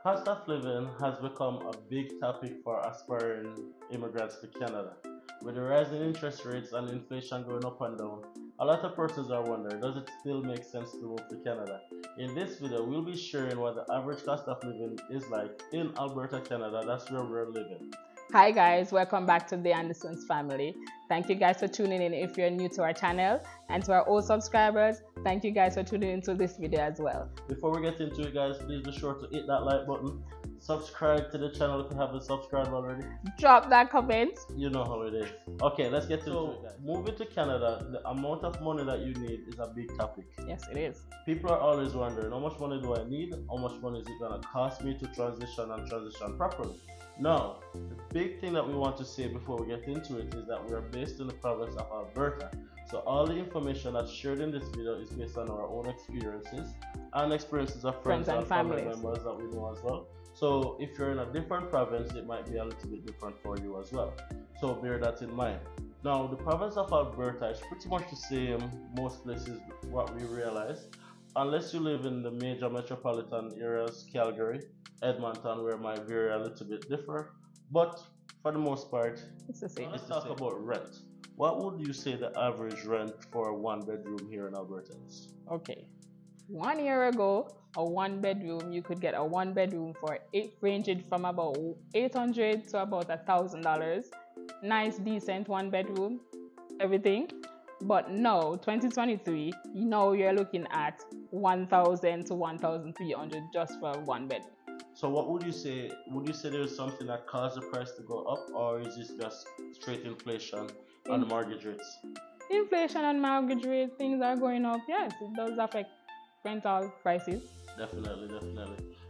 Cost of living has become a big topic for aspiring immigrants to Canada. With the rising interest rates and inflation going up and down, a lot of persons are wondering, does it still make sense to move to Canada? In this video, we'll be sharing what the average cost of living is like in Alberta, Canada. That's where we're living. Hi guys, welcome back to DiAndersons family. Thank you guys for tuning in if you're new to our channel, and to our old subscribers, thank you guys for tuning into this video as well. Before we get into it guys, please be sure to hit that like button, subscribe to the channel if you haven't subscribed already. Drop that comment. You know how it is. Okay, let's get into it guys. Moving to Canada, the amount of money that you need is a big topic. Yes, it is. People are always wondering, how much money do I need? How much money is it going to cost me to transition and transition properly? Now, the big thing that we want to say before we get into it is that we are based in the province of Alberta. So all the information that's shared in this video is based on our own experiences and experiences of friends and family members that we know as well. So if you're in a different province, it might be a little bit different for you as well. So bear that in mind. Now, the province of Alberta is pretty much the same most places, what we realize, unless you live in the major metropolitan areas, Calgary, Edmonton, where it might vary a little bit different, but for the most part, it's the same. Let's talk about rent. What would you say the average rent for a one bedroom here in Alberta is? Okay, 1 year ago, a one bedroom, you could get a one bedroom for ranging from about $800 to about $1,000. Nice, decent one bedroom, everything. But now, 2023, now you're looking at $1,000 to $1,300 just for one bedroom. So what would you say? Would you say there's something that caused the price to go up, or is this just straight inflation on the mortgage rates? Inflation and mortgage rates, things are going up. Yes, it does affect rental prices. Definitely.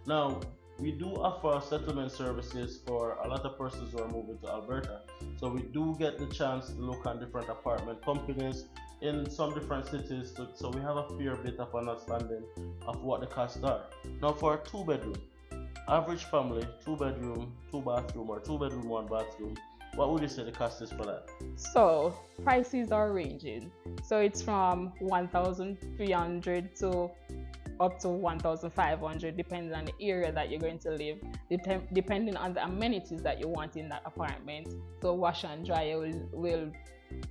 Now, we do offer settlement services for a lot of persons who are moving to Alberta. So we do get the chance to look at different apartment companies in some different cities. So we have a fair bit of understanding of what the costs are. Now, for a two bedroom, average family, 2 bedroom, 2 bathroom, or 2 bedroom, 1 bathroom, what would you say the cost is for that? So prices are ranging. So it's from $1,300 to up to $1,500, depending on the area that you're going to live, depending on the amenities that you want in that apartment. So wash and dryer will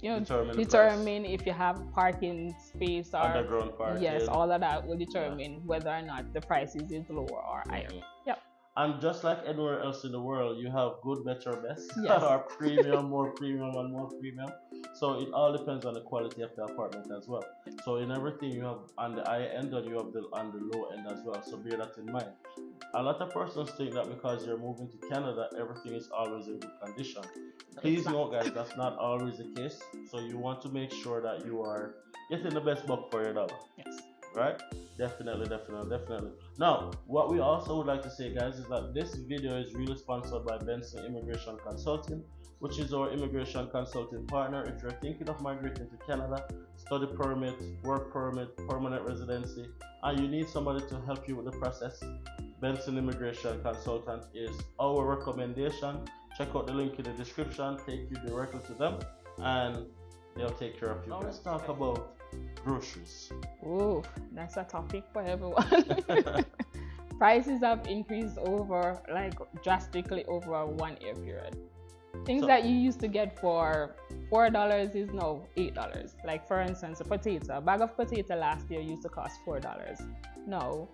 determine if you have parking space or underground parking. Yes, all of that will determine whether or not the price is lower or higher. Yep. And just like anywhere else in the world, you have good, better, best, yes. or premium, more premium, and more premium. So it all depends on the quality of the apartment as well. So in everything, you have on the high end and you have on the low end as well. So bear that in mind. A lot of persons think that because you're moving to Canada, everything is always in good condition. Please note, guys, that's not always the case. So you want to make sure that you are getting the best buck for your dollar. Yes. Right? Definitely. Now, what we also would like to say, guys, is that this video is really sponsored by Benson Immigration Consulting, which is our immigration consulting partner. If you're thinking of migrating to Canada, study permit, work permit, permanent residency, and you need somebody to help you with the process, Benson Immigration Consultant is our recommendation. Check out the link in the description, take you directly to them, and they'll take care of you. Now let's talk about groceries. Oh, that's a topic for everyone. Prices have increased drastically over a 1 year period. Things that you used to get for $4 is now $8. Like for instance, a bag of potato last year used to cost $4. Now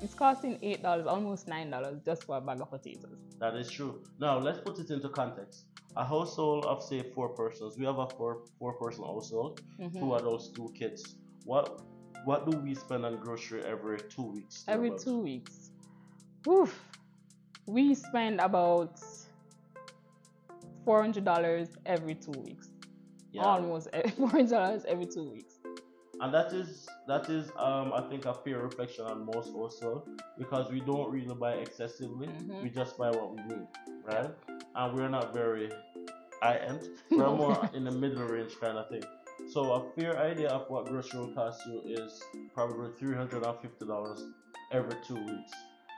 it's costing $8, almost $9 just for a bag of potatoes. That is true. Now let's put it into context. A household of say 4 persons. We have a four-person household, 2 adults, 2 kids. What do we spend on grocery every 2 weeks? Every 2 weeks. Oof. We spend about $400 every 2 weeks. Yeah. Almost $400 every 2 weeks. And that is I think a fair reflection on most households, because we don't really buy excessively. We just buy what we need, right? And we're not very high end. We're more in the middle range kind of thing. So a fair idea of what grocery will cost you is probably $350 every 2 weeks.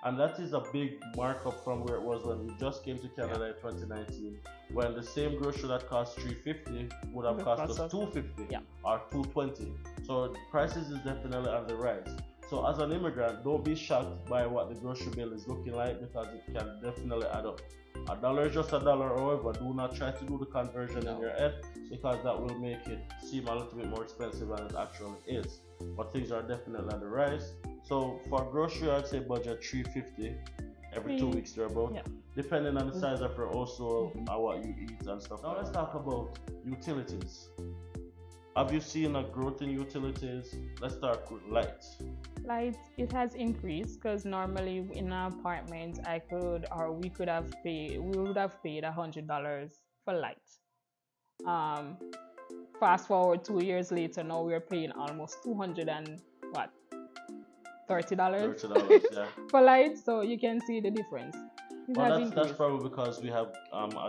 And that is a big markup from where it was when we just came to Canada in 2019, when the same grocery that cost $350 would have cost us $250 or $220. So prices is definitely on the rise. So as an immigrant, don't be shocked by what the grocery bill is looking like, because it can definitely add up. A dollar is just a dollar. However, do not try to do the conversion in your head, because that will make it seem a little bit more expensive than it actually is. But things are definitely on the rise. So for grocery, I'd say budget $3.50 every 2 weeks thereabout, depending on the size of your household and what you eat and stuff. Now let's talk about utilities. Have you seen a growth in utilities? Let's start with lights. Lights, it has increased, because normally in our apartment we would have paid $100 for light. Fast forward 2 years later, now we're paying almost $230 $30, yeah. for light. So you can see the difference. Well, that's probably because we have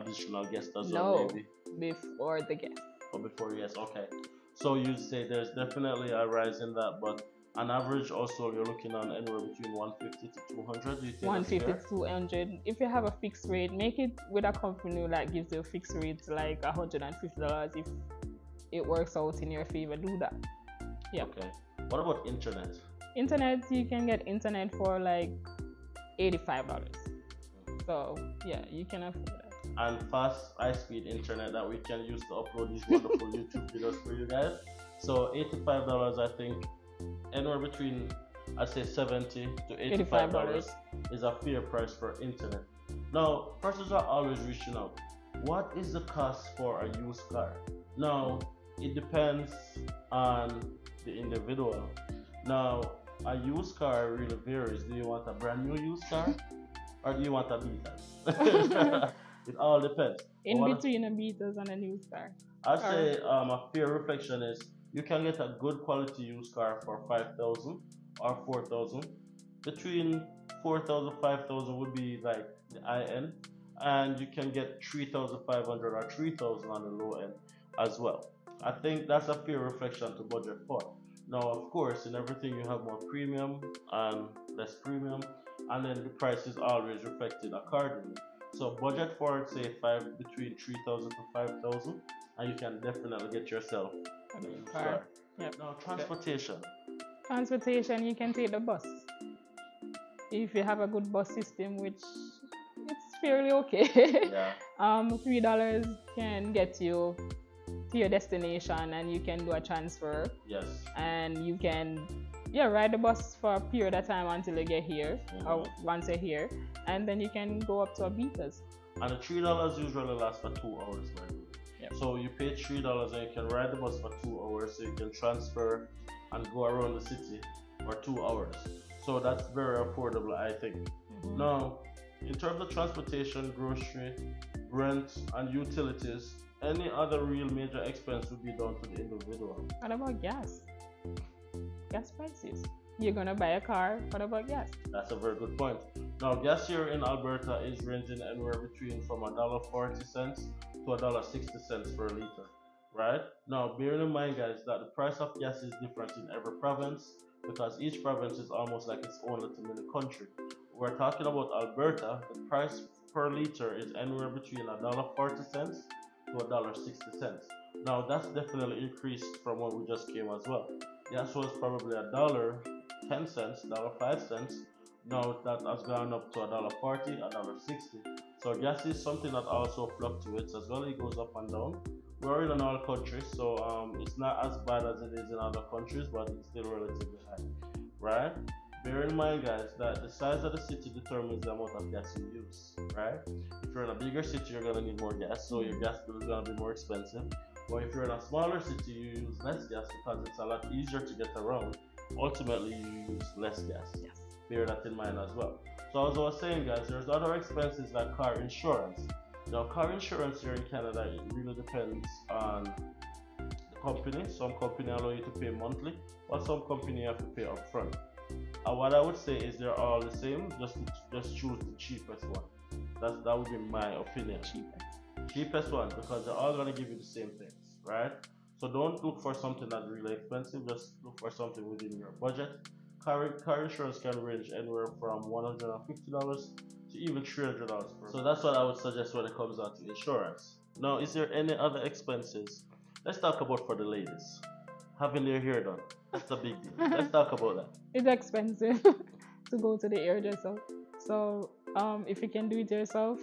additional guests as well, maybe. Before the guests. Or before, yes, okay. So you say there's definitely a rise in that, but on average also you're looking on anywhere between 150 to 200. Do you think 150 to 200. If you have a fixed rate, make it with a company that gives you a fixed rate like $150. If it works out in your favor, do that. Yeah. Okay. What about internet? Internet, you can get internet for like $85. So yeah, you can afford that. And fast, high-speed internet that we can use to upload these wonderful YouTube videos for you guys. So $85, I think, anywhere between, I'd say $70 to $85 is a fair price for internet. Now, persons are always reaching out. What is the cost for a used car? Now, it depends on the individual. Now, a used car really varies. Do you want a brand new used car, or do you want a Beatles? It all depends. In between a Beatles and a used car. I'd say a fair reflection is you can get a good quality used car for $5,000 or $4,000. Between $4,000 $5,000 would be like the high end, and you can get $3,500 or $3,000 on the low end as well. I think that's a fair reflection to budget for. Now, of course, in everything you have more premium and less premium, and then the price is always reflected accordingly. So budget for, say, between $3,000 to $5,000, and you can definitely get yourself a new car. Yep. Now, transportation. Transportation, you can take the bus. If you have a good bus system, which it's fairly okay. Yeah. $3 can get you to your destination, and you can do a transfer. Yes. And you can ride the bus for a period of time until you get here, or once you're here, and then you can go up to a Beatles. And the $3 usually lasts for 2 hours, by the way. Yep. So you pay $3 and you can ride the bus for 2 hours, so you can transfer and go around the city for 2 hours. So that's very affordable, I think. Mm-hmm. Now, in terms of transportation, grocery, rent, and utilities, any other real major expense would be down to the individual. What about gas? Gas prices. You're gonna buy a car. What about gas? That's a very good point. Now, gas here in Alberta is ranging anywhere between from $1.40 to $1.60 per liter, right? Now, bearing in mind, guys, that the price of gas is different in every province, because each province is almost like its own little mini country. We're talking about Alberta. The price per liter is anywhere between $1.40 to $1.60. Now, that's definitely increased from when we just came as well. Gas was probably $1.10, $1.05. Now that has gone up to $1.40, $1.60. So gas is something that also fluctuates as well. It goes up and down. We're in an oil country, so it's not as bad as it is in other countries, but it's still relatively high, right? Bear in mind, guys, that the size of the city determines the amount of gas you use, right? If you're in a bigger city, you're gonna need more gas, so your gas bill is gonna be more expensive. But if you're in a smaller city, you use less gas because it's a lot easier to get around. Ultimately, you use less gas. Yes. Bear that in mind as well. So as I was saying, guys, there's other expenses like car insurance. Now, car insurance here in Canada, it really depends on the company. Some company allow you to pay monthly, but some company you have to pay upfront. What I would say is they're all the same. Just choose the cheapest one. That would be my opinion. Cheapest one, because they're all gonna give you the same things, right? So don't look for something that's really expensive. Just look for something within your budget. Car insurance can range anywhere from $150 to even $300 per. So that's what I would suggest when it comes down to insurance. Now, is there any other expenses? Let's talk about for the ladies. having their hair done. That's a big deal. Let's talk about that. It's expensive to go to the hairdresser. So if you can do it yourself,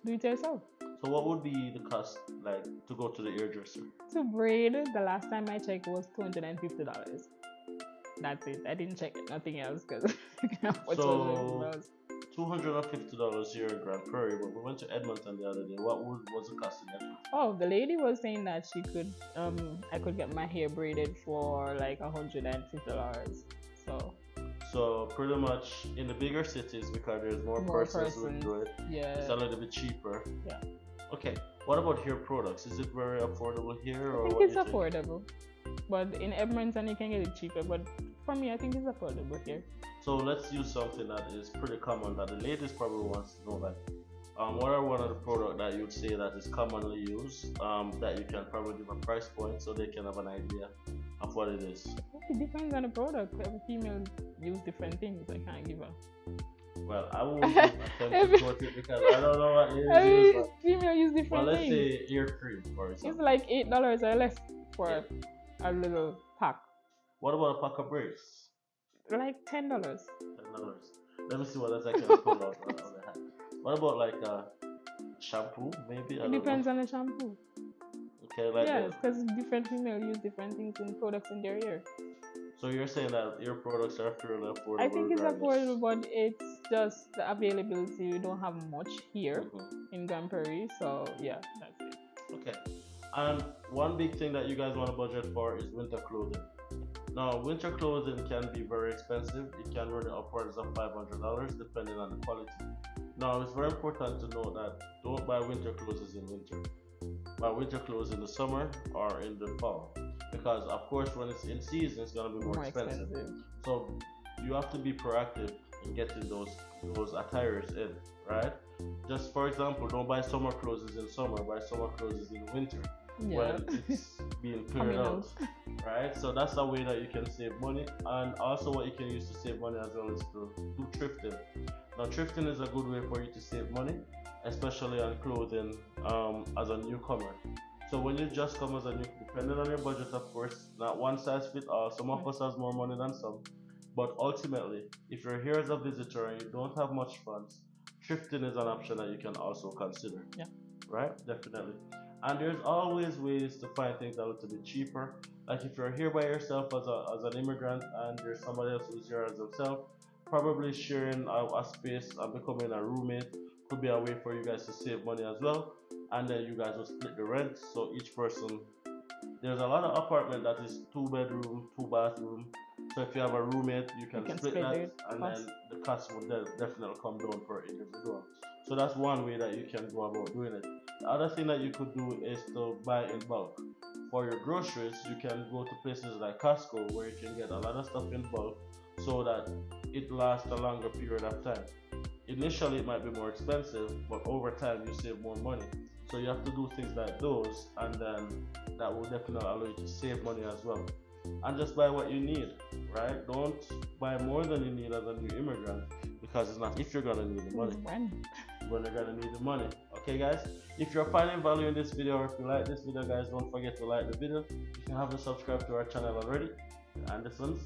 do it yourself. So what would be the cost like to go to the hairdresser? To braid, the last time I checked was $250. That's it. I didn't check nothing else because you can afford $250. $250 here in Grand Prairie, but we went to Edmonton the other day. What was the cost in Edmonton? Oh, the lady was saying that she could I could get my hair braided for like $150. So pretty much in the bigger cities, because there's more persons who do it, yeah, it's a little bit cheaper. Yeah. Okay. What about hair products? Is it very affordable here, or I think it's affordable. But in Edmonton you can get it cheaper. But for me, I think it's affordable here. So let's use something that is pretty common that the ladies probably wants to know. Like, what are one of the products that you'd say that is commonly used that you can probably give a price point so they can have an idea of what it is? It depends on the product. Every female use different things. I can't give a. Well, I won't attempt to quote it because I don't know what it is. Every female use different well, let's things. say ear cream, for example. It's like $8 or less for a little pack. What about a pack of braids? Like $10. $10. Let me see what else I can pull out on the hat. What about like shampoo, maybe? It depends on the shampoo. Okay, like yes, because different females use different things in products in their hair. So you're saying that your products are fairly affordable? I think it's affordable, but it's just the availability. We don't have much here in Grand Prairie, so yeah, that's it. Okay, and one big thing that you guys want to budget for is winter clothing. Now, winter clothing can be very expensive. It can run upwards of $500 depending on the quality. Now, it's very important to know that don't buy winter clothes in winter. Buy winter clothes in the summer or in the fall. Because, of course, when it's in season, it's going to be more expensive. So, you have to be proactive in getting those attires in, right? Just for example, don't buy summer clothes in summer, buy summer clothes in winter. Yeah. When it's being cleared out, right? So that's a way that you can save money, and also what you can use to save money as well is to do thrifting. Now, thrifting is a good way for you to save money, especially on clothing as a newcomer. So when you just come as a new, depending on your budget, of course, not one size fits all. Some of us has more money than some, but ultimately, if you're here as a visitor and you don't have much funds, thrifting is an option that you can also consider. Yeah. Right? Definitely. And there's always ways to find things that are a little bit cheaper. Like if you're here by yourself as an immigrant and there's somebody else who's here as himself, probably sharing a space and becoming a roommate could be a way for you guys to save money as well. And then you guys will split the rent. So each person, there's a lot of apartment that is 2 bedroom, 2 bathroom. So if you have a roommate, you can split that, and then the cost will definitely come down per individual. So that's one way that you can go about doing it. The other thing that you could do is to buy in bulk. For your groceries, you can go to places like Costco where you can get a lot of stuff in bulk so that it lasts a longer period of time. Initially, it might be more expensive, but over time, you save more money. So you have to do things like those, and then that will definitely allow you to save money as well. And just buy what you need, right? Don't buy more than you need as a new immigrant, because it's not if you're gonna need the money, when you're gonna need the money. Okay, guys, if you're finding value in this video, or if you like this video, guys, don't forget to like the video. If you haven't subscribed to our channel already, DiAndersons,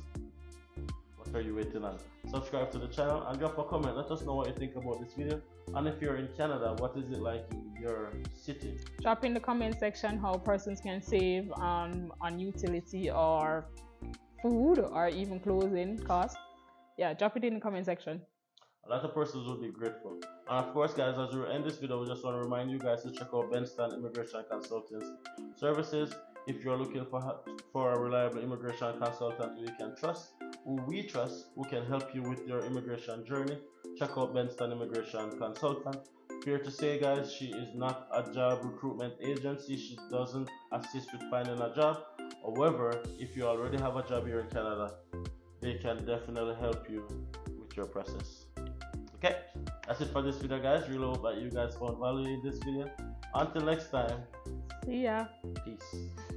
what are you waiting on? Subscribe to the channel and drop a comment. Let us know what you think about this video. And if you're in Canada, what is it like in your city? Drop in the comment section how persons can save on utility or food or even clothing costs. Yeah, drop it in the comment section. A lot of persons will be grateful. And of course, guys, as we end this video, we just want to remind you guys to check out Benston Immigration Consultants Services. If you're looking for a reliable immigration consultant who you can trust, who we trust, who can help you with your immigration journey, check out Benston Immigration Consultant. Here to say, guys, she is not a job recruitment agency. She doesn't assist with finding a job. However, if you already have a job here in Canada, they can definitely help you with your process. Okay, that's it for this video, guys. Really hope that you guys found value in this video. Until next time, see ya. peace.